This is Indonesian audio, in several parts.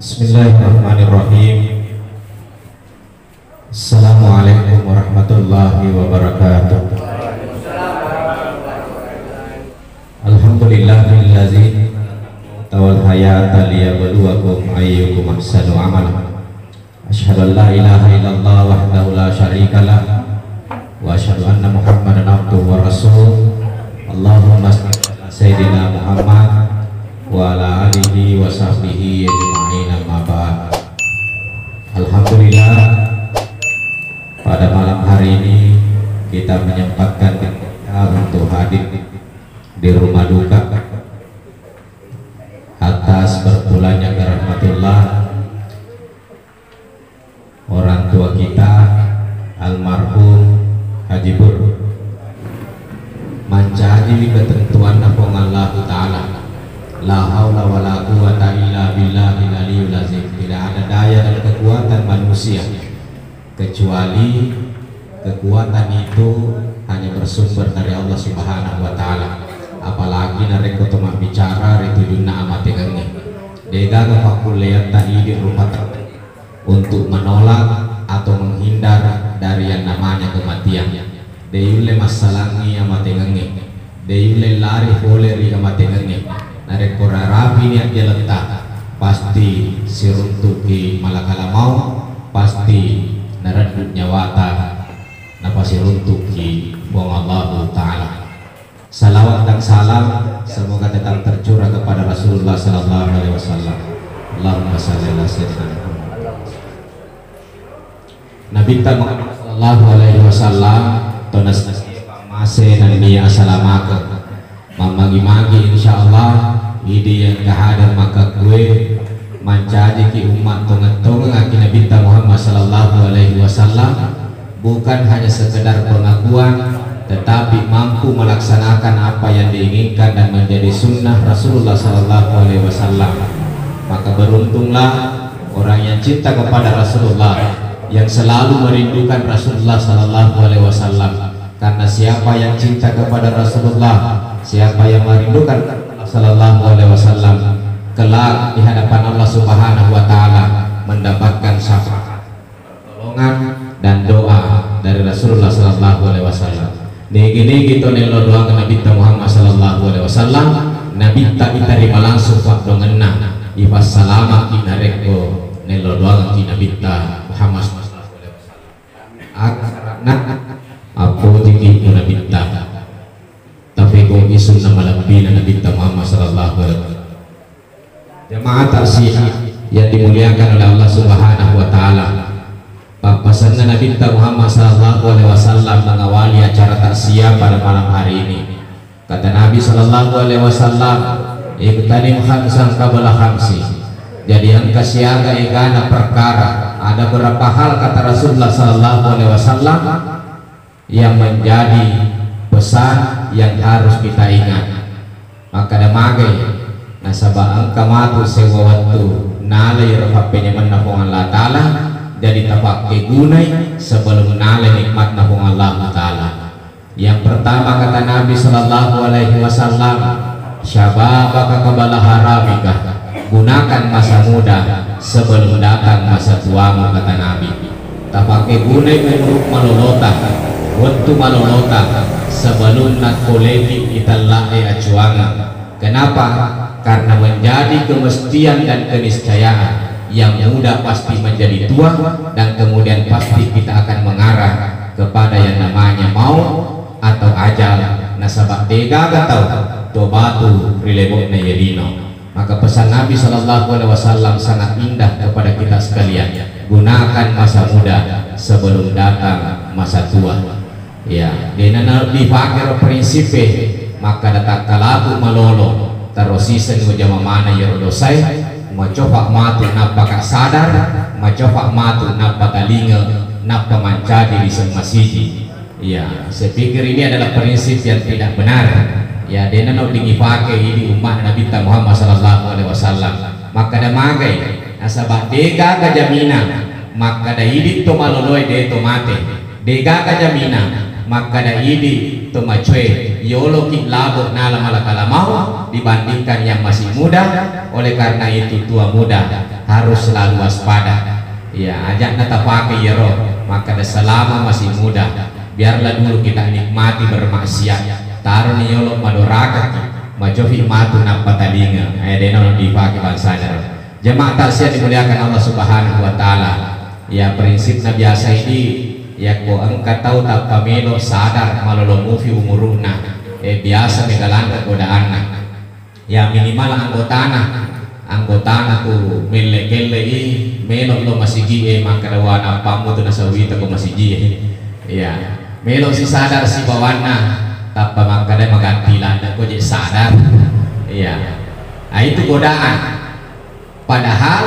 Bismillahirrahmanirrahim. Assalamualaikum warahmatullahi wabarakatuh. Alhamdulillahillazi tawal hayata liyabluwakum ayyukum ahsanu amala. Asyhadu an la ilaha illallah wahdahu la syarikalah wa asyhadu anna Muhammadan abduhu wa rasuluh. Allahumma shalli ala sayyidina Muhammad wa ala alihi wa sahbihi ajma'in, amma ba'd. Alhamdulillah, pada malam hari ini kita menyempatkan kita untuk hadir di rumah duka atas berpulangnya ke rahmatullah orang tua kita almarhum Haji Bur mancaji ketentuan Allah Ta'ala. La haula wa la quwata illa billahil aliyyil azim. Tidak ada daya dan kekuatan manusia kecuali kekuatan itu hanya bersumber dari Allah Subhanahu wa taala. Apalagi narek kutuma bicara itu junna amat engenge. Dega kefakuliat tadi di rumah untuk menolak atau menghindar dari yang namanya kematian. Deyule masalangi amat engenge. Deyule lari holeri amat engenge. Narek rapi niat dia letak pasti siruntuki malakala mau pasti naradut nyawata napa siruntuki buang Allah Ta'ala. Salawat dan salam semoga tetap tercurah kepada Rasulullah Sallallahu Alaihi Wasallam. Allahumma salli ala sayyidina Nabi Muhammad Sallallahu Alaihi Wasallam tonas masih nabi assalamaka mamagi-magi insyaallah ide yang kehadar maka gue mancaji ki umat tonga-tonga aki Nabi Muhammad Sallallahu Alaihi Wasallam bukan hanya sekedar pengakuan tetapi mampu melaksanakan apa yang diinginkan dan menjadi sunnah Rasulullah Sallallahu Alaihi Wasallam. Maka beruntunglah orang yang cinta kepada Rasulullah, yang selalu merindukan Rasulullah Sallallahu Alaihi Wasallam. Karena siapa yang cinta kepada Rasulullah, siapa yang merindukan Sallallahu Alaihi Wasallam, kelak di hadapan Allah Subhanahu Wa Taala mendapatkan syafaat, pertolongan dan doa dari Rasulullah Sallallahu Alaihi Wasallam. Niki kita nelo doa ke Nabi Muhammad Sallallahu Alaihi Wasallam. Nabi tak diterima langsung pak dongena. Ibas salama kita reko nelo doa ke Nabi Muhammad Sallallahu Alaihi Wasallam. Akarana apa diki Nabi tapi kau isu nama lebih Nabi Muhammad Sallallahu Alaihi Wasallam. Jemaah taksiyah yang dimuliakan oleh Allah Subhanahu Wa Taala. Papasannya Nabi Muhammad Sallallahu Alaihi Wasallam mengawali acara taksiyah pada malam hari ini. Kata Nabi Sallallahu Alaihi Wasallam, "Ibtanim khamsan qabla khamsi." Jadi yang kasiaga egana perkara. Ada beberapa hal kata Rasulullah Sallallahu Alaihi Wasallam yang menjadi pesan yang harus kita ingat. Maka damagai nasabah angkamatu sewawatu nalai rafapenya menapung Allah Ta'ala jadi tapak kegunai sebelum nalai nikmat napung Allah Ta'ala. Yang pertama kata Nabi Sallallahu Alaihi Wasallam, syababaka qabla haramika, gunakan masa muda sebelum datang masa tuamu kata Nabi. Tapak kegunai menurut malolota waktu malolota sebelum nak kolegi kita lae acuangan. Kenapa? Karena menjadi kemestian dan keniscayaan yang muda pasti menjadi tua dan kemudian pasti kita akan mengarah kepada yang namanya maut atau ajal. Nasabah dega atau tobatu rilebokna yadino. Maka pesan Nabi Sallallahu Alaihi Wasallam sangat indah kepada kita sekalian. Gunakan masa muda sebelum datang masa tua. Ya, dina dipakai prinsip maka datang kalabu malolo terusisen ujama mana ya dosai macopak matu napaka sadar macopak matu napaka linga napaka mancadi di masjid. Ya, saya pikir ini adalah prinsip yang tidak benar. Ya, dina dipakai ini umat Nabi Muhammad Sallallahu Alaihi Wasallam. Maka ada magai nasabah dega kajamina maka da hidup to maloloi de to mate dega kajamina maka da idi to macwe yolo ki labo nala malakala mau dibandingkan yang masih muda. Oleh karena itu tua muda harus selalu waspada. Ya, ajak nata pakai ya roh, maka selama masih muda biarlah dulu kita nikmati bermaksiat. Taruh nih yolok madoraka majofi matu napa talinga ayadena dipakai bangsanya. Jemaah taksiat dimuliakan Allah Subhanahu wa taala. Ya, prinsipnya biasa ini ya ko angkat tahu tak pamelo sadar malolo fi umuruna biasa megalanda godaanna. Ya minimal anggotana tu mele-gele melo lo masigi maka dawana pamu tu nasawita ko masigi ya melo si sadar si bawana tapa maka da magantilan ko je sadar ya. Nah, itu godaan. Padahal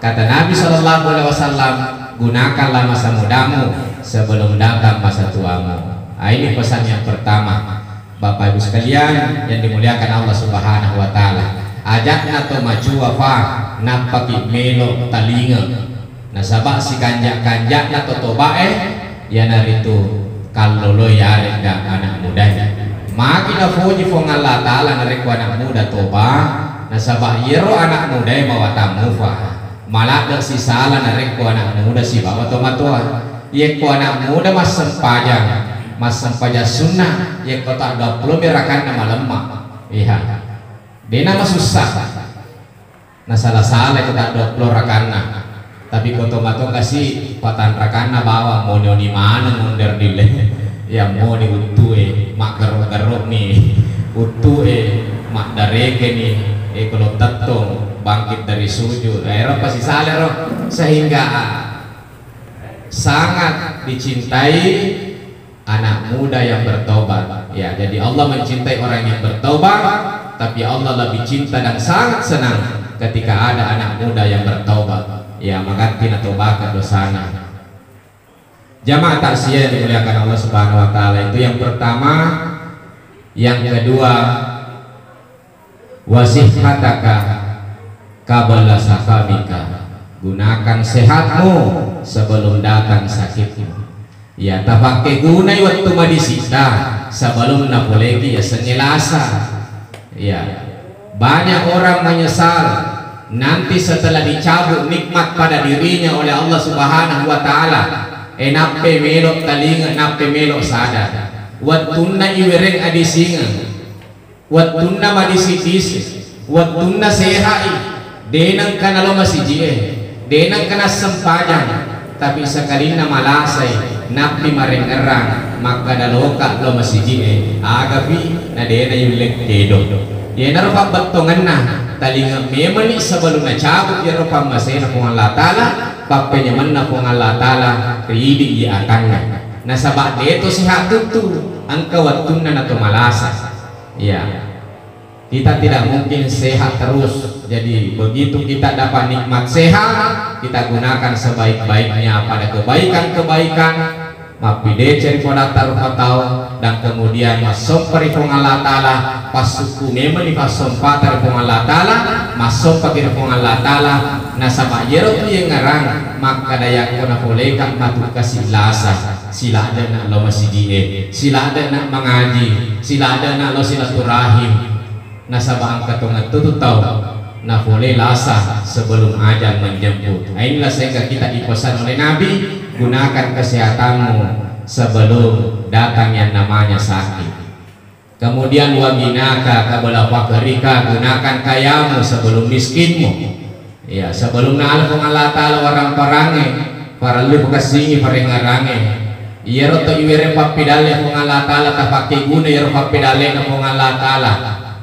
kata Nabi Shallallahu Alaihi Wasallam, gunakanlah masa mudamu sebelum datang masa tuamu. Nah, ini pesan yang pertama. Bapak Ibu sekalian yang dimuliakan Allah Subhanahu wa taala. Ajakna to maju apa napaki melo talinga. Nah, sabak si kanjak na to tobae ya naritu kalolo ya renda anak mudanya. Makin afoji fong Allah taala narik anak muda toba. Nah, sabak yero anak muda bawa tamu fa. Malah si salah narik anak muda si bawa tomatua. Ye ko anak muda mas sempajang. Mas sampaja sunnah yang kota 20 berakan nama lemah iya dia nama susah nah salah-salah kota 20 rakana tapi kota mato kasih patan rakana bawa mau di mana mundur dile ya mau di utue mak garuk nih utue mak dareke nih kalau tetong bangkit dari sujud akhirnya pasti salah roh sehingga sangat dicintai anak muda yang bertobat ya. Jadi Allah mencintai orang yang bertobat, tapi Allah lebih cinta dan sangat senang ketika ada anak muda yang bertobat ya, maka tina tobat ke dosana. Jamaah taksiyah yang dimuliakan Allah Subhanahu wa taala, itu yang pertama. Yang kedua, wasihhataka qabla sakamika, gunakan sehatmu sebelum datang sakitmu. Ya, tak pakai guna waktu madisita sebelum napolegi ya senyelasa. Ya, banyak orang menyesal nanti setelah dicabut nikmat pada dirinya oleh Allah Subhanahu wa taala. Nape melok talinga, nape melok sadar. Watunna iwereng adisinga. Watunna madisitis. Watunna sehai. Denang kana lo masijie. Denang kana sempajang. Tapi sekalina malasay napi marengerang maka daloka lo masiji agapi na dena yung legtedo ya narupa batongan na talinga memani sebelum na cabut ya rupa masena kung Allah Ta'ala papenyaman na kung Allah Ta'ala riidi ya akan na sabak deto si hatutu ang kawatun na tumalasa ya. Kita tidak mungkin sehat terus. Jadi begitu kita dapat nikmat sehat, kita gunakan sebaik-baiknya pada kebaikan-kebaikan. Mapidecen pada taruhatau dan kemudian masuk perifong Allah Ta'ala pasuku memang pasong patar Allah Ta'ala masuk perifong Allah Ta'ala nasaba yerot yang ngarang maka dayak ko na polekan matu kasilasa sila ada na lo masijie sila ada na mengaji sila ada na lo silaturahim nasabang katungan tututaw na boleh lasa sebelum ajal menjemput. Nah, inilah sehingga kita dipesan oleh Nabi, gunakan kesehatanmu sebelum datang yang namanya sakit. Kemudian waginaka kabala fakrika, gunakan kayamu sebelum miskinmu. Ya, sebelum naalfung Allah Ta'ala warang parange, para lu kasingi paringarange. Iya roto iwere papidale fung Allah Ta'ala tapake guna iya papidale na fung Allah Ta'ala.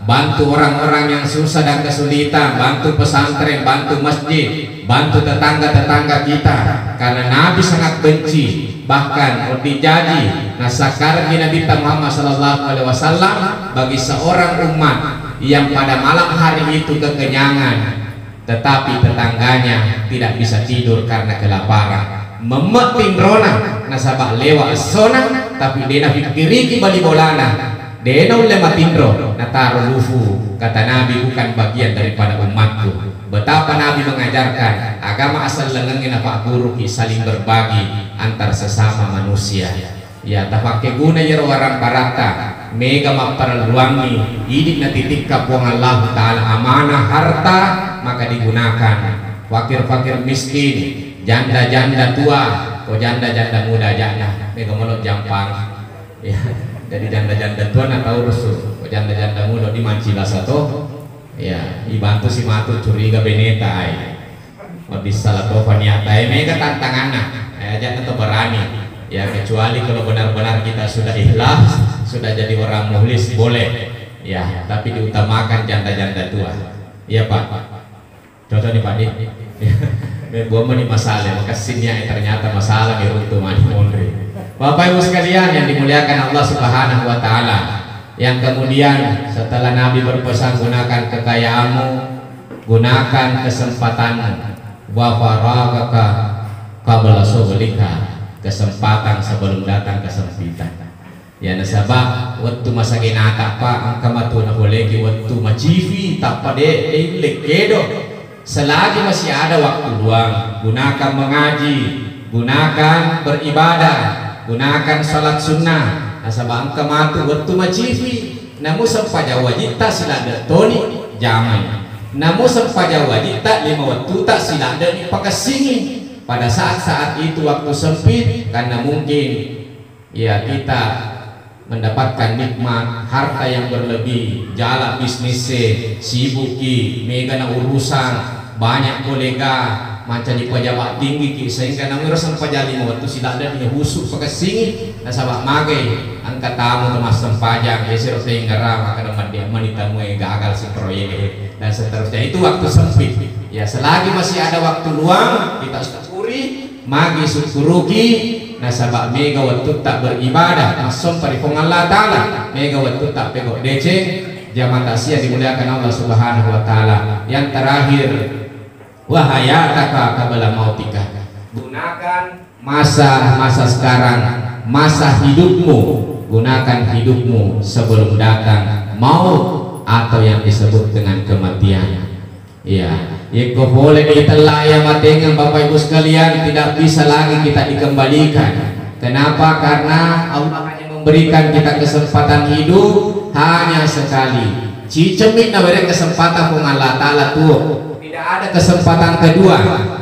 Bantu orang-orang yang susah dan kesulitan, bantu pesantren, bantu masjid, bantu tetangga-tetangga kita. Karena Nabi sangat benci, bahkan dijadi nasakar Nabi Muhammad SAW bagi seorang umat yang pada malam hari itu kekenyangan, tetapi tetangganya tidak bisa tidur karena kelaparan. Memeting rona nasabah lewat sona, tapi dia pikiri bali bolana. Dena ulama tindro nataro lufu, kata Nabi bukan bagian daripada umatku. Betapa Nabi mengajarkan agama asal lengengin apa guru saling berbagi antar sesama manusia. Ya tapake guna ya orang parata mega maparluangi idik na titik kapuang Allah Ta'ala amanah harta maka digunakan fakir-fakir miskin, janda-janda tua, janda-janda muda janda, mega molot jampang, ya. Jadi janda-janda tua nak tahu rusuh, janda-janda muda di mancila satu, ya. Dibantu si matu curiga beneta, di salah tofa niata, mega tantangan, jangan tetap berani, ya kecuali kalau benar-benar kita sudah ikhlas, sudah jadi orang muhlis boleh, ya. Tapi diutamakan janda-janda tua, ya Pak. Contoh nih Pak Di, gua mau nih masalah, maka sinnya ternyata masalah di runtuh mani mondri. Bapak Ibu sekalian yang dimuliakan Allah Subhanahu Wa Taala, yang kemudian setelah Nabi berpesan gunakan kekayaanmu, gunakan kesempatanmu, wa faragaka qabla sughulika, kesempatan sebelum datang kesempitan. Ya nasabah waktu masa ginata Pak angka matuna boleh waktu macivi tak pada lekedo. Selagi masih ada waktu luang, gunakan mengaji, gunakan beribadah, gunakan salat sunnah. Nasabang kematu waktu macivi, namun sempaja wajita silada toni jamai. Namun sempaja wajita 5 waktu tak silada dipakasingi. Pada saat-saat itu waktu sempit, karena mungkin ya kita mendapatkan nikmat harta yang berlebih, jalan bisnisnya, sibuki, mega na urusan, banyak kolega macam di pejabat tinggi sehingga namun rasa pajali waktu sila ada punya husuk pakai singi nasabak magai angkat tamu kemas sempajang geser sehingga ramah karena dia menita mue gagal si proyek dan seterusnya. Itu waktu sempit ya. Selagi masih ada waktu luang kita syukuri magi syukuruki nasabak mega waktu tak beribadah masuk parifong Allah Ta'ala mega waktu tak pegok deceng zaman tasya dimuliakan Allah Subhanahu Wa Ta'ala. Yang terakhir wahayataka qabla mautika, gunakan masa sekarang, masa hidupmu, gunakan hidupmu sebelum datang maut atau yang disebut dengan kematian. Ya, kau boleh ditelah yang matengan Bapak Ibu sekalian, tidak bisa lagi kita dikembalikan. Kenapa? Karena Allah hanya memberikan kita kesempatan hidup hanya sekali. Cicemin na beri kesempatan kung Allah Ta'ala tuh. Tidak ada kesempatan kedua.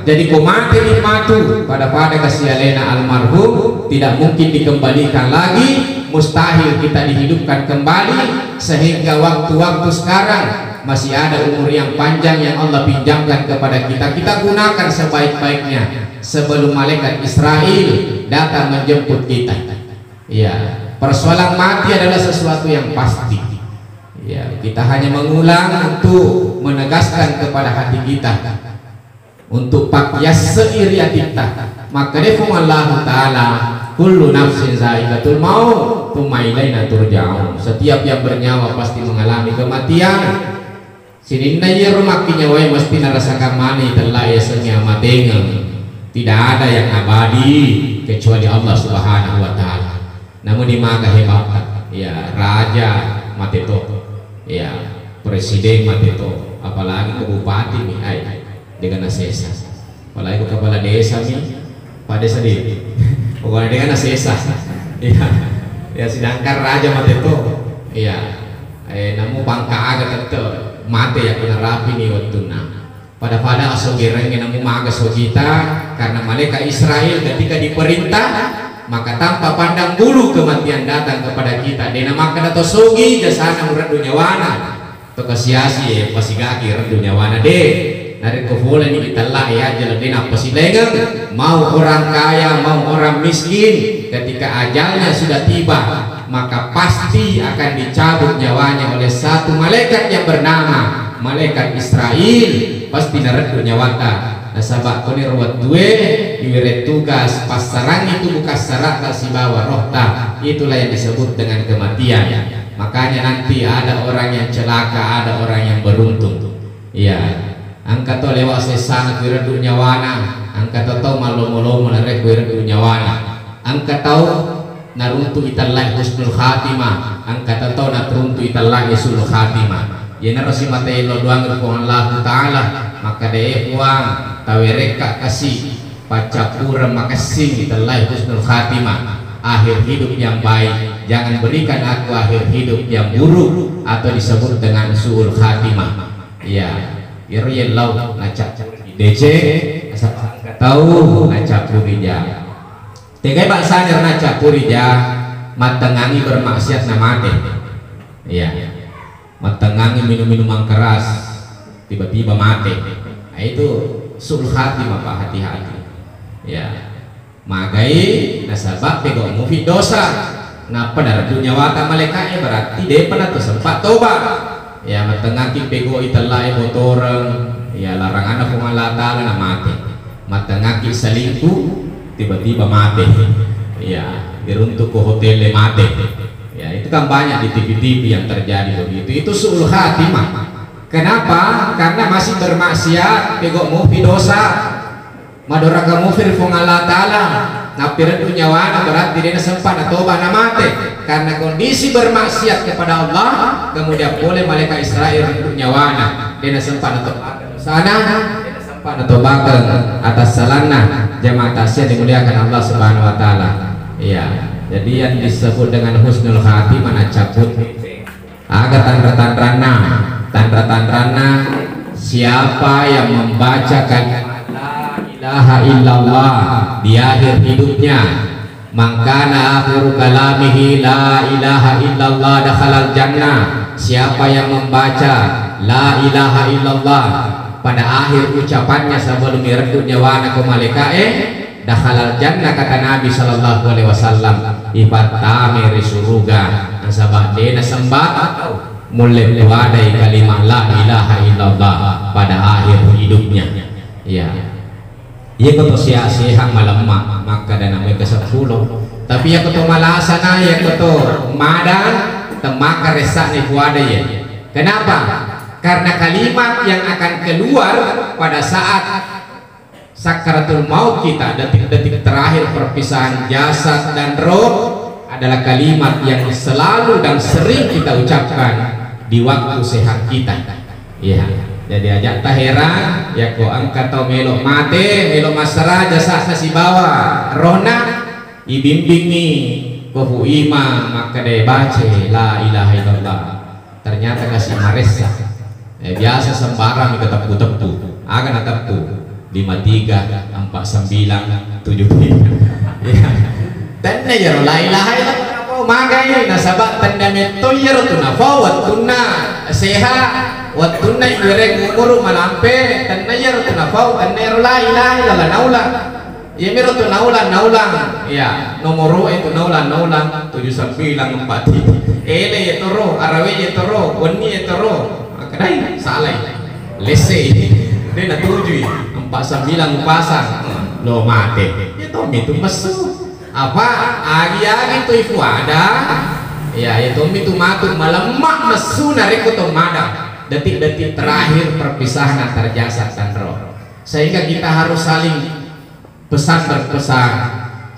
Jadi kau mati di matu pada kasialena almarhum tidak mungkin dikembalikan lagi. Mustahil kita dihidupkan kembali sehingga waktu-waktu sekarang masih ada umur yang panjang yang Allah pinjamkan kepada kita. Kita gunakan sebaik-baiknya sebelum malaikat Israel datang menjemput kita. Ya, persoalan mati adalah sesuatu yang pasti. Ya, kita hanya mengulang untuk menegaskan kepada hati kita untuk pakyas seiriatika. Maka defung Allah Ta'ala kullu nafsin za'iqatul maut tsumma ilaina turja'un. Setiap yang bernyawa pasti mengalami kematian. Sininna ye rumah kinyawai mesti narasakan mani telah esenya matengeng. Tidak ada yang abadi kecuali Allah Subhanahu Wa Ta'ala. Namun di maga hebat ya raja mateto, ya presiden mateto, apalagi ke bupati nih dengan asesa, apalagi ke kepala desa nih pada sedih pokoknya dengan asesa ya sedangkan raja mateto ya namun bangka agak tetap mate ya kena rapi nih waktu pada asogereng yang namun maga sogita karena malaikat Israel ketika diperintah maka tanpa pandang bulu kematian datang kepada kita. Dena maka atau sogi jasana murad dunyawana to kasiasi pasigaki rad dunyawana de nari ko boleh ni kita lah ya jalan dena pasilengan mau orang kaya mau orang miskin ketika ajalnya sudah tiba maka pasti akan dicabut nyawanya oleh satu malaikat yang bernama malaikat Israel. Pasti narad dunyawata nasabak ko ni rawat duwe iwiret tugas pasarang itu bukan sarata si bawa rohta. Itulah yang disebut dengan kematian. Makanya nanti ada orang yang celaka, ada orang yang beruntung. Iya, angkat to lewat sesana wirat dunyawana, angkat to malo-malo narek wirat dunyawana, angkat to naruntu itallah husnul khatimah, angkat to natruntu itallah husnul khatimah. Yana rasi matay lo doang ko Allah Ta'ala maka daya uang tawereka kasih pacapura makasih itallah husnul khatimah, akhir hidup yang baik. Jangan berikan aku akhir hidup yang buruk atau disebut dengan suul khatimah. Ya, iriyallahu ngacak DC tahu naca purija tegai baksanya naca purija matengangi bermaksiat namate ya matengangi minum-minuman keras tiba-tiba mati. Nah, itu sul khatimah Pak, hati-hati ya magai nasabak pego mufi dosa nah pada dunia wata malaikat berarti dia pernah tuh sempat tobat ya matengaki pego italai motoreng ya larangan aku Allah na mati matengaki selingkuh tiba-tiba mati ya diruntuk ke hotel mati ya itu kan banyak di TV-TV yang terjadi begitu. Itu suul khatimah. Kenapa? Karena masih bermaksiat pego mufi dosa madora kamu firfung Allah Ta'ala napiran dunyawana berarti dia sempat atau bana mati karena kondisi bermaksiat kepada Allah kemudian boleh malaikat Israel dunyawana dia sempat atau sana dia sempat atau bakal atas salana jamaah tasya dimuliakan Allah Subhanahu Wa Ta'ala iya. Jadi yang disebut dengan husnul khatimah mana cabut agar tanda-tanda siapa yang membacakan ilaha illallah di akhir hidupnya mangkana akhiru kalamihi la ilaha illallah dakhalal jannah. Siapa yang membaca la ilaha illallah pada akhir ucapannya sebelum meredup nyawana ke malaikat dakhalal jannah kata Nabi sallallahu alaihi wasallam ifatami risuruga nasabah dena sembah mulai wadai kalimat la ilaha illallah pada akhir hidupnya ya. Ia koto sia-sia malamma maka dan namanya ke-10 tapi ya koto malasana ya koto madan temaka resak ni puada ya. Kenapa? Karena kalimat yang akan keluar pada saat sakaratul maut kita detik-detik terakhir perpisahan jasad dan roh adalah kalimat yang selalu dan sering kita ucapkan di waktu sehat kita ya. Jadi ajak tak heran ya kok angkat tau melok mate melok masara jasa si bawa rohna ibimbingi kofu ima maka dia baca la ilaha illallah ternyata kasih maresa biasa sembarang kita tepu-tepu akan tepu 53 49 73 ya dan ya la ilaha illallah magai nasabak tanda metoyer tuna fawat tuna sehat wattunna ibreng umur malampe tanayar tunafau tanayar la ilaha illallah naulang ya mero tu naulang ya nomor itu naulang 79 empati ele ya toro arawe ya toro wani ya toro kadai salah lese dia nak 7 49 pasang lo mate itu itu mesu apa agi-agi tu ifu ada ya itu mitu matu malemak mesu nareko to mada detik-detik terakhir perpisahan antar jasad dan roh sehingga kita harus saling pesan berpesan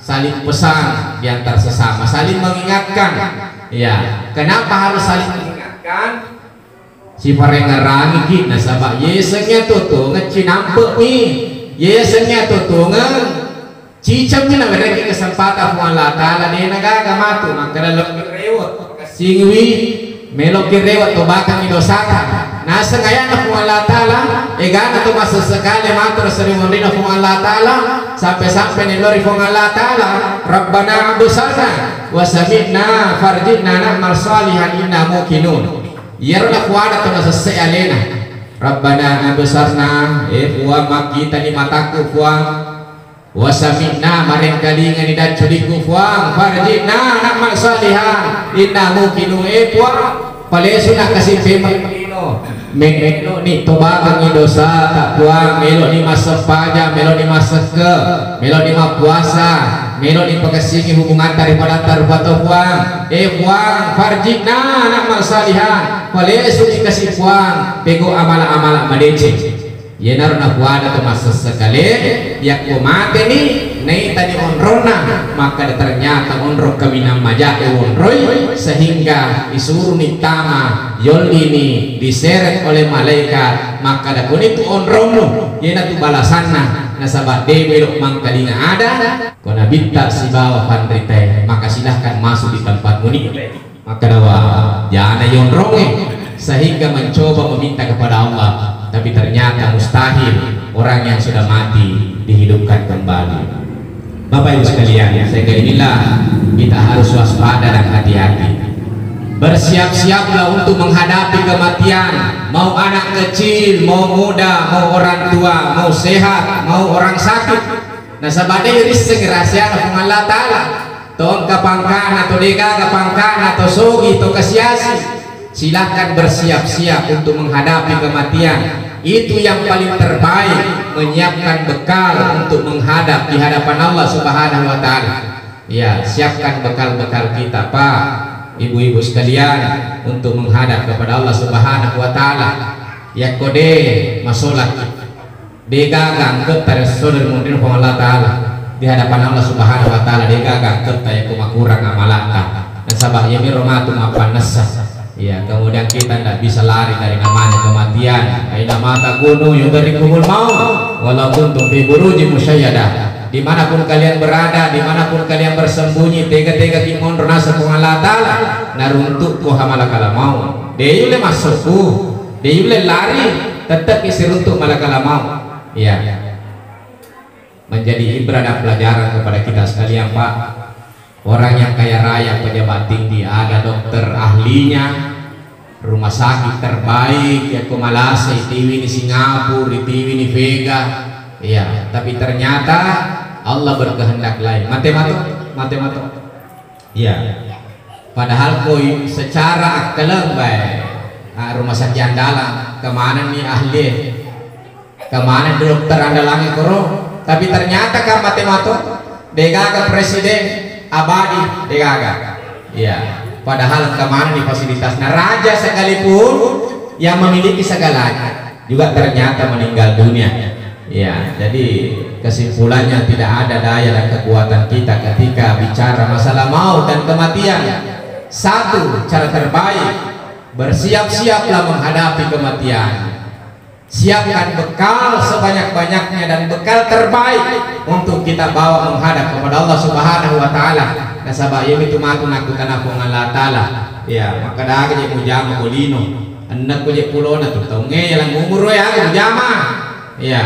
saling pesan di antar sesama saling mengingatkan ya. Kenapa harus saling mengingatkan si parengarangi kita sabak yesengnya tutu ngecinampe nih yesengnya tutu cicam na mereka kesempatan Allah Ta'ala di negara matu maka dalam rewot singwi melok kirewat to bakang idosaka nasa ngayan na kung Allah Ta'ala egana to masasekali matur sering na kung Allah Ta'ala sampai nilori kung Allah Ta'ala Rabbana abusana wasabitna farjidna na'mal salihan inna mukinun yaro na kuwana to masasay alena Rabbana abusarna kuwa makita ni mataku kuwa wasamina maring kalingan dan culiku fuang farjina na'mal salihan inna mukinu kuwa palesu na kasih pemino melo ni tobagang ni dosa tak puang melo ni masa paja melo ni masa ke melo ni puasa melo ni pagkasingi hubungan daripada tarbato puang puang farjina na'mal salihan palesu ni kasih puang pego amala-amala madece yenar na kuada to masa sekali yak ko mate ni nei tadi onrona maka ternyata onro kawinang maja onroy sehingga disuruh nitama yoli ni diseret oleh malaikat maka da kun itu onrono yena tu balasanna nasabah dewe mangkalinga ada kona binta si bawa pandrite maka silahkan masuk di tempat muni maka dawa jana yonronge sehingga mencoba meminta kepada Allah tapi ternyata mustahil orang yang sudah mati dihidupkan kembali. Bapak Ibu sekalian, sehingga inilah kita harus waspada dan hati-hati. Bersiap-siaplah untuk menghadapi kematian. Mau anak kecil, mau muda, mau orang tua, mau sehat, mau orang sakit. Nah sabade iris segerasia na Allah Ta'ala. Toong kapangkan atau dega kapangkan atau sogi atau kasiasi. Silakan bersiap-siap untuk menghadapi kematian. Itu yang paling terbaik, menyiapkan bekal untuk menghadap di hadapan Allah Subhanahu wa Ta'ala. Ya, siapkan bekal-bekal kita, Pak, ibu-ibu sekalian, untuk menghadap kepada Allah Subhanahu wa Ta'ala. Ya kode masolat degagang ketar saudara mundin Allah Ta'ala di hadapan Allah Subhanahu wa Ta'ala. Degagang ketar yang kurang amalata dan sabah yami romatum apa nasa. Ya, kemudian kita tidak bisa lari dari namanya kematian. Aina mata gunung yudharikumul maut walaupun fi buruji musyayadah. Dimanapun kalian berada, dimanapun kalian bersembunyi, tega-tega kimon nasa Allah Ta'ala naruntuk ko hamalakala mau. Deyule masukku, deyule lari, tetap isi runtuk malakala mau. Ya, menjadi ibrah dan pelajaran kepada kita sekalian, Pak. Orang yang kaya raya, pejabat tinggi, ada dokter ahlinya, rumah sakit terbaik, ya Kumalase, TV di Singapura, TV di Vega, ya. Tapi ternyata Allah berkehendak lain. Matematik, ya. Padahal koi secara akalan baik, rumah sakit andalan, kemana nih ahli, kemana dokter andalannya koro? Tapi ternyata kan matematik, degaga presiden abadi degaga, ya. Padahal kemana di fasilitasnya raja sekalipun yang memiliki segalanya juga ternyata meninggal dunia, ya. Jadi kesimpulannya tidak ada daya dan kekuatan kita ketika bicara masalah maut dan kematian. Satu cara terbaik, bersiap-siaplah menghadapi kematian. Siapkan bekal sebanyak-banyaknya dan bekal terbaik untuk kita bawa menghadap kepada Allah Subhanahu wa Ta'ala. Nasabah yemi tumatu nakutan aku Allah Ta'ala. Ya, maka dah je mujama bolino. Anak ko je pulona tu taunge yang umur ya mujama. Ya.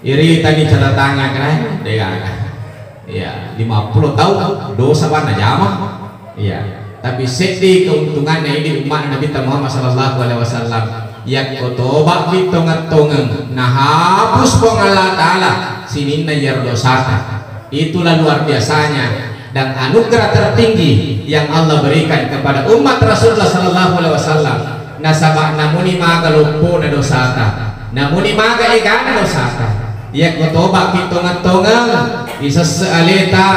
Iri tadi catatannya kan dega. Ya, 50 tahun dosa warna jama. Ya. Tapi sedih keuntungannya ini umat Nabi Muhammad sallallahu alaihi wasallam. Yak kotoba bitongan-tongan nah hapus pong Allah Ta'ala sinin na yardosata. Itulah luar biasanya dan anugerah tertinggi yang Allah berikan kepada umat Rasulullah sallallahu alaihi wasallam. Nasabah namuni maga lupo na dosata, namuni maga ikan dosata. Yak kotoba bitongan-tongan bisa sealeta,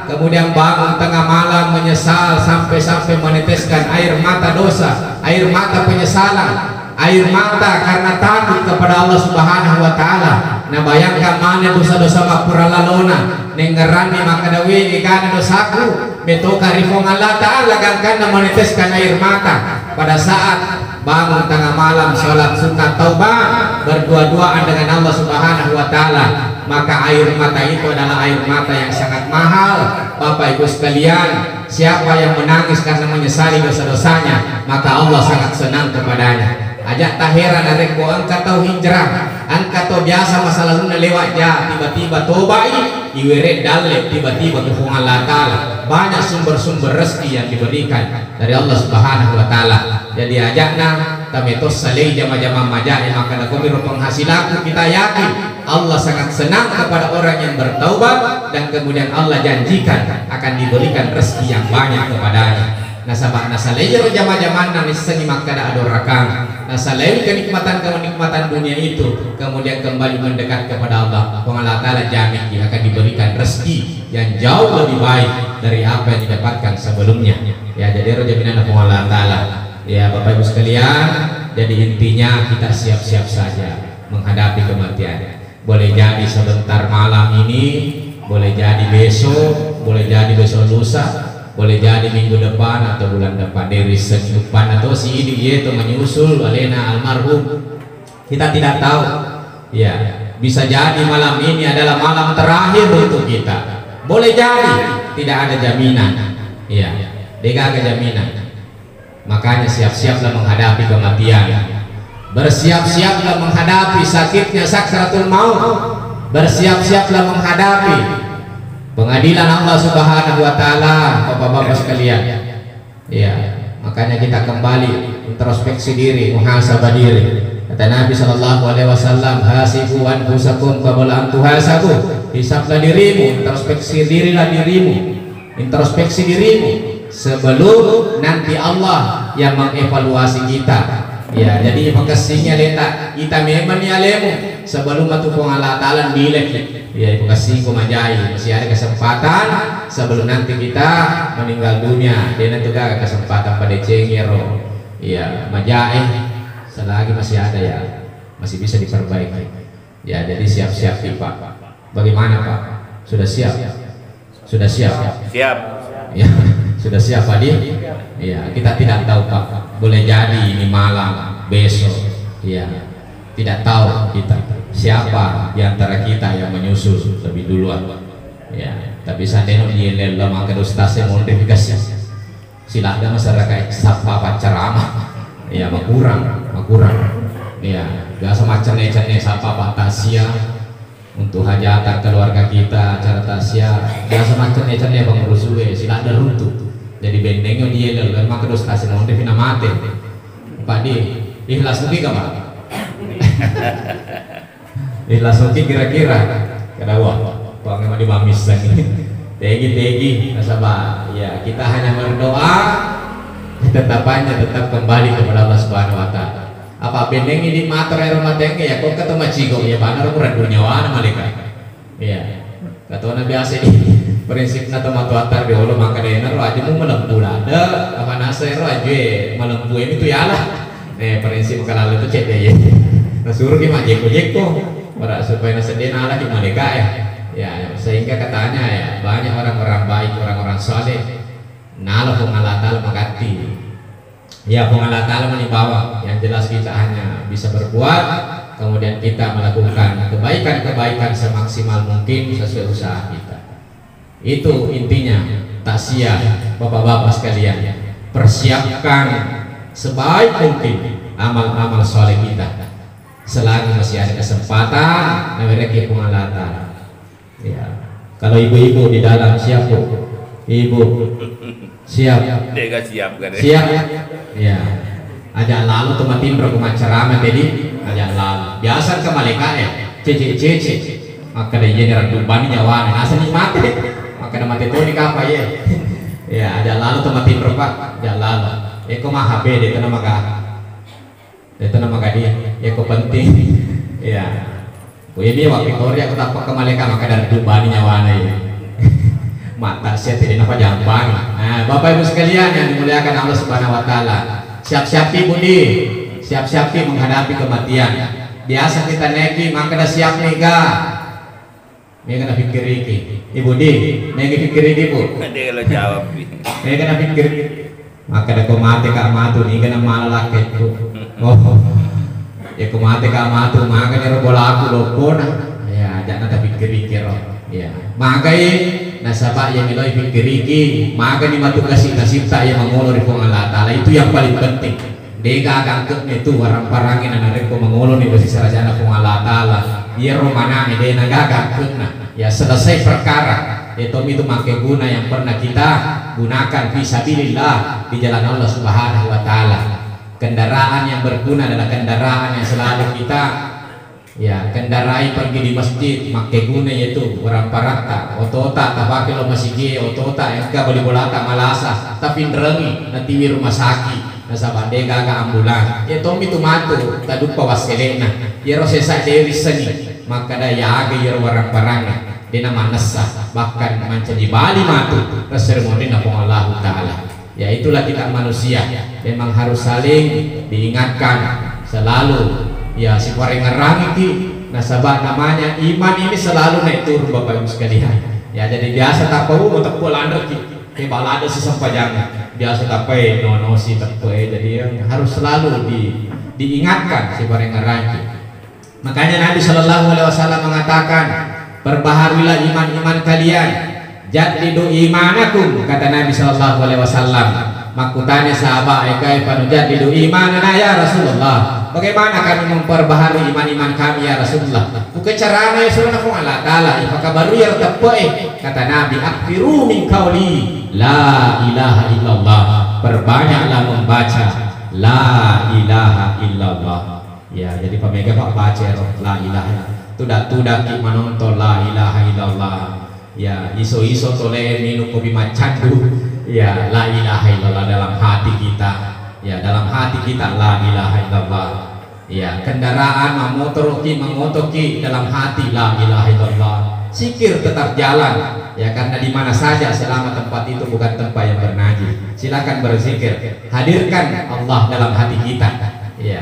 kemudian bangun tengah malam menyesal sampai meneteskan air mata dosa, air mata penyesalan, air mata karena takut kepada Allah Subhanahu wa Ta'ala. Nah bayangkan mana dosa-dosa mapura lalona nengerani maka dawi ikan dosaku betoka rifong Allah Ta'ala kan meneteskan air mata pada saat bangun tengah malam sholat sunat taubah berdua-duaan dengan Allah Subhanahu wa Ta'ala. Maka air mata itu adalah air mata yang sangat mahal. Bapak Ibu sekalian, siapa yang menangis karena menyesali dosa-dosanya maka Allah sangat senang kepadanya. Ajak taheran arek ko angkat tau hijrah, angkat tau biasa masa lalu na lewat ya, tiba-tiba tobai iwere dalle tiba-tiba ke Allah Ta'ala. Banyak sumber-sumber rezeki yang diberikan dari Allah Subhanahu wa Ta'ala. Jadi ajakna tametos saleh jama-jama majai maka nakomiro penghasilanku. Kita yakin Allah sangat senang kepada orang yang bertaubat dan kemudian Allah janjikan akan diberikan rezeki yang banyak kepadanya. Nasabah nasaleyo jama-jaman nangis seni makada adorakang. Nasaleyo kenikmatan dunia itu kemudian kembali mendekat kepada Allah. Allah Ta'ala jamin dia akan diberikan rezeki yang jauh lebih baik dari apa yang didapatkan sebelumnya. Ya, jadi jaminan Allah Ta'ala. Ya, Bapak Ibu sekalian, jadi intinya kita siap-siap saja menghadapi kematian. Boleh jadi sebentar malam ini, boleh jadi besok, boleh jadi besok lusa, boleh jadi minggu depan atau bulan depan, dari depan atau si ini itu menyusul alena almarhum. Kita tidak tahu. Ya, bisa jadi malam ini adalah malam terakhir untuk kita. Boleh jadi, tidak ada jaminan. Ya, tidak ada jaminan. Makanya siap-siaplah menghadapi kematian. bersiap-siaplah menghadapi sakitnya sakratul maut, bersiap-siaplah menghadapi pengadilan Allah Subhanahu wa taala. Bapak-bapak sekalian, ya, makanya kita kembali introspeksi diri, muhasabah diri. Kata Nabi sallallahu alaihi wasallam, hasibu anfusakum qabla an tuhasabu. Hisablah dirimu, introspeksi dirilah dirimu, introspeksi dirimu sebelum nanti Allah yang mengevaluasi kita. Ya, jadi makasihnya letak kita memang ya lemu sebelum matupung Allah Ta'ala bilek. Ya, ibu kasih kumajai masih ada kesempatan sebelum nanti kita meninggal dunia. Dan itu gak kesempatan pada cengero. Ya, majai selagi masih ada ya, masih bisa diperbaiki. Ya, jadi siap-siap Pak. Bagaimana Pak? Sudah siap? Sudah siap? Siap. Ya, sudah siap Pak Di? Ya, kita tidak tahu Pak. Boleh jadi ini malam, besok, ya, tidak tahu kita siapa di antara kita yang menyusul lebih duluan. Ya, tapi seandainya dia lama ke ustaznya modifikasi, silahkan masyarakat sapa ceramah, ya, makurang, ya, gak semacam-macamnya sapa batasia untuk hajatan keluarga kita, acara tasya, gak semacam-macamnya bang Rusue, silahkan runtuh. Jadi bendengnya dia dalam maka dosa kasih mau devina mati. Pak Di, ikhlas lagi Pak? Ikhlas lagi kira-kira. Kada wah, Pak memang dimamis lagi. Tegi, nasabah. Ya, kita hanya berdoa, tetapannya tetap kembali kepada Allah Subhanahu Wa Taala. Apa bendeng ini mater air rumah tengke ya? Kok ketemu cigo ya? Banar ukuran dunia malaikat. Iya, kata orang biasa ini. Prinsip na tomato atar di olo maka dena ro aja mu melembu ada apa nase ro aja melembu ini tuh ya lah. Prinsip kalau itu cek deh ya. Nasuruh gimana jeko para supaya nasedena lah di mereka ya. Ya sehingga katanya ya banyak orang-orang baik, orang-orang soleh. Nalo pengalatan makati. Ya pengalatan menibawa. Yang jelas kita hanya bisa berbuat, kemudian kita melakukan kebaikan-kebaikan semaksimal mungkin sesuai usaha kita. Itu intinya taksiyah bapak-bapak sekalian, persiapkan sebaik mungkin amal-amal soleh kita selagi masih ada kesempatan mereka pengalatan. Ya, kalau ibu-ibu di dalam siap Bu, ibu siap, siap ya, aja lalu teman timbre ceramah tadi aja lalu biasa ke malaikat ya cece maka dia jadi randuban nyawa asal nikmati karena mati itu nikah apa ya? Ya ada lalu temati berapa? Ada lalu. Eko mah HP dia nama dia. Eko penting. Ya. Kuya dia waktu Korea aku tak pakai malaikat maka dari dubani nyawana ya. Mata saya tidak nampak jampang. Nah, Bapak Ibu sekalian yang dimuliakan Allah Subhanahu Wa Taala, siap-siapi Budi, siap-siapi menghadapi kematian. Biasa kita neki maka dah siap nikah. Mereka kena pikir iki, Ibu Di, mereka pikir iki Bu. Dia kalau jawab. Mereka kena pikir, maka ada kau mati kak matu nih kena malah itu. Oh, ya kau mati kak matu, maka nih bola aku lopon. Ya, jangan ada pikir-pikir. Ya, maka nasabah yang nilai pikir iki, maka nih matu kasih nasib tak yang mengulur di Allah Taala itu yang paling penting. Dia akan itu barang-barangin anak mereka mengulur di posisi sarjana Allah Taala. Dia romana dia nagagak ya selesai perkara itu make guna yang pernah kita gunakan fisabilillah di jalan Allah Subhanahu Wa Taala. Kendaraan yang berguna adalah kendaraan yang selalu kita ya kendarai pergi di masjid make guna yaitu orang parata otota tabake lo masih otota yang gak boleh bolata malasa tapi nderengi nanti di rumah sakit nasabah dia gaga ambulan ya tomi itu matu taduk pawas kelena ya rosesa dewi seni maka daya aga ya barang-barangnya dia nama nasa bahkan menjadi bali matu kesermoni napong Allah Ta'ala. Ya itulah kita manusia memang harus saling diingatkan selalu ya si ngerang itu nasabah namanya iman ini selalu naik turun Bapak Ibu sekalian. Ya jadi biasa tak tahu untuk pulang lagi balada si sampajang biasa tapai nono si tapai jadi harus selalu diingatkan si ngerang itu. Makanya Nabi Shallallahu Alaihi Wasallam mengatakan perbaharuilah iman-iman kalian, jadidu imanakum kata Nabi Shallallahu Alaihi Wasallam. makutanya sahabat ekai panujadidu imanana ya Rasulullah, bagaimana kami memperbaharui iman-iman kami ya Rasulullah? Bukan caranya ya Rasulullah Allah Ta'ala ipaka baru ya tepai, kata Nabi akfiru min qauli la ilaha illallah, perbanyaklah membaca la ilaha illallah. Ya, jadi pemega pak baca la ilaha, tudak ki manonton la ilaha illallah. Ya, iso tole minum kopi macandu. Ya, la ilaha illallah dalam hati kita. Ya, dalam hati kita la ilaha illallah. Ya, kendaraan mengotoki dalam hati la ilaha illallah. Zikir tetap jalan. Ya, karena di mana saja selama tempat itu bukan tempat yang bernajis, silakan berzikir. Hadirkan Allah dalam hati kita. Ya,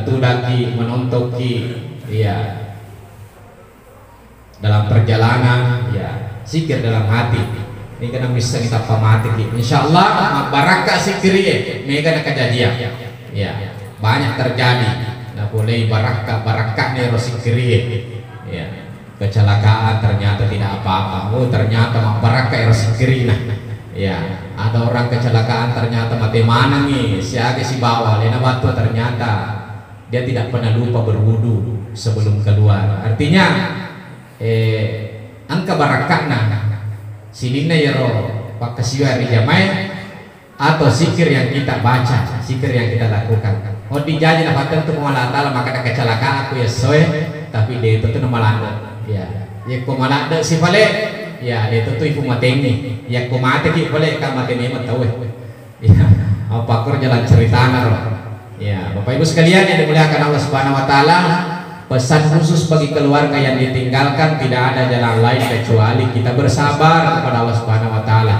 tudaki menontoki, ya, dalam perjalanan, ya, zikir dalam hati. Ini kan bisa kita pamati. Insyaallah barakah zikir mega kejadian. Ya, banyak terjadi. Nah, boleh barakah nih zikir. Ya, kecelakaan ternyata tidak apa-apa. Oh, ternyata barakah zikir. Ya, ada orang kecelakaan ternyata mati mana nih si bawa lena batu, ternyata dia tidak pernah lupa berwudu sebelum keluar. Artinya angka barakahna silina ya roh pakasiwa rijamai atau zikir yang kita baca, zikir yang kita lakukan. Oh dijaji nafatan untuk Allah Ta'ala, maka ada kecelakaan aku ya soe, tapi dia itu tuh malanda. Ya kau malanda si pale. Ya, itu tuh ibu mateni. Ya kumate ki boleh kan mateni mah tahu. Ya, apa kur jalan cerita roh. Ya, Bapak Ibu sekalian yang dimuliakan Allah Subhanahu wa taala, pesan khusus bagi keluarga yang ditinggalkan tidak ada jalan lain kecuali kita bersabar kepada Allah Subhanahu wa taala.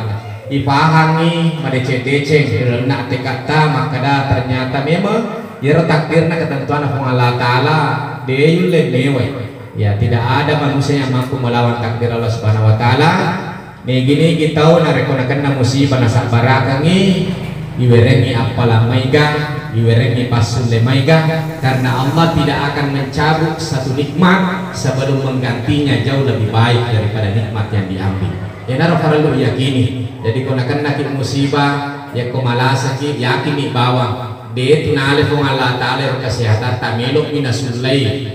Ipahangi madece-dece renak tekata maka ternyata memang ya takdirna ketentuan Allah Ta'ala deyul lewe. Ya, tidak ada manusia yang mampu melawan takdir Allah Subhanahu wa taala. Gini kita narekonakan na musibah na sabarakangi iwerengi apala maiga, iwerengi pasulle maiga, karena Allah tidak akan mencabut satu nikmat sebelum menggantinya jauh lebih baik daripada nikmat yang diambil. Ya naro perlu yakini. Jadi konakan nakit musibah ya komalasa ki yakini bahwa dia tunale fong Allah Ta'ala kesehatan tamiluk minasulai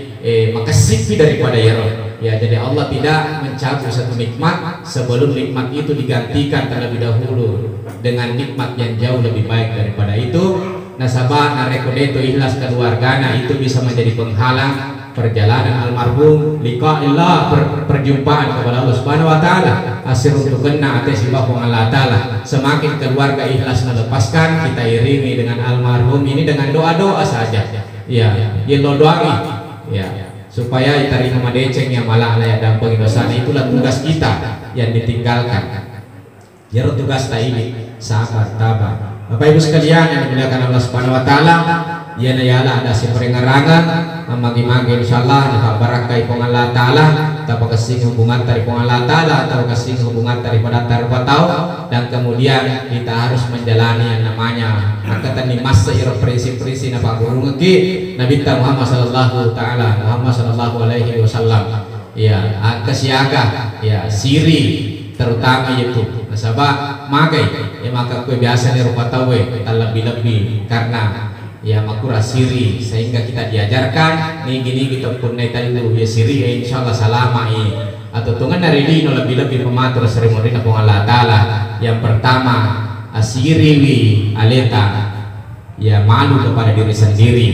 makasipi daripada ya, jadi Allah tidak mencabut satu nikmat sebelum nikmat itu digantikan terlebih dahulu dengan nikmat yang jauh lebih baik daripada itu. Nasabah narekodeto ikhlas keluargana itu bisa menjadi penghalang perjalanan almarhum liqa'illah, perjumpaan kepada Allah Subhanahu wa taala. Asir untuk kena atas sibah Allah Ta'ala. Semakin keluarga ikhlas melepaskan, kita iringi dengan almarhum ini dengan doa-doa saja. Ya, doa ya, supaya diterima madeceng yang malah layak damping dosanya. Itulah tugas kita yang ditinggalkan. Ya tugas ini sabar tabah. Bapak Ibu sekalian yang dimuliakan Allah Subhanahu wa taala, ya nayala ada si perengarangan magi-magi insyaallah dapat barakah ipong Allah Ta'ala, dapat kasih hubungan dari ipong Allah Ta'ala atau kasih hubungan daripada tahu, dan kemudian kita harus menjalani yang namanya angkatan di masa prinsip-prinsip apa guru ngeki Nabi Muhammad sallallahu alaihi wasallam. Ya, kesiaga ya siri terutama itu nasabah magai ya maka kue biasa nih rupa tahu kita lebih-lebih karena ya makura siri sehingga kita diajarkan nih gini kita pun tadi itu ya siri insyaallah salama atau tungan dari dino lebih-lebih pematur seremoni na Allah Ta'ala. Yang pertama asiri aleta ya malu kepada diri sendiri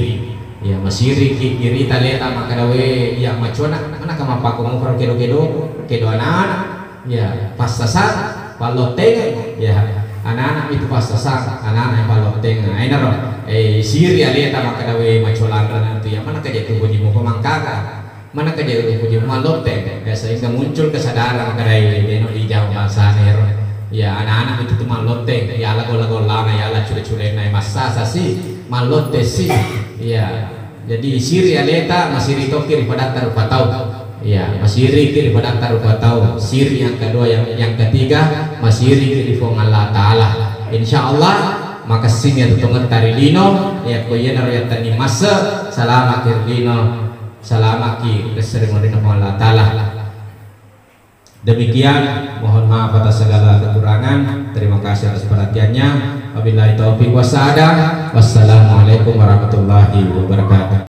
ya masiri kiri taleta maka dawe ya macona anak kamapaku mau kedo anak ya pas sasar paloteng ya anak-anak itu pas sasar anak-anak yang paloteng aina roh siri aleta maka dawe macolan itu ya mana kerja tubuh jimu pemangkaga mana kerja tubuh jimu maloteng ya sehingga muncul kesadaran maka dawe deno di jauh bahasa nero ya anak-anak itu tuh maloteng ya lago-lago lana ya la cule-cule naik masa sasi malote sih ya jadi siri aleta masiri tokir pada taruh ya masiri kiri pada taruh siri yang kedua yang ketiga masiri kiri fong Allah Ta'ala. Insyaallah maka sini atau tungan tari dino ya koyen royat tani masa salama kirdino salama ki seremoni Allah Ta'ala. Demikian, mohon maaf atas segala kekurangan. Terima kasih atas perhatiannya. Wabillahi taufiq wassalam. Wassalamualaikum warahmatullahi wabarakatuh.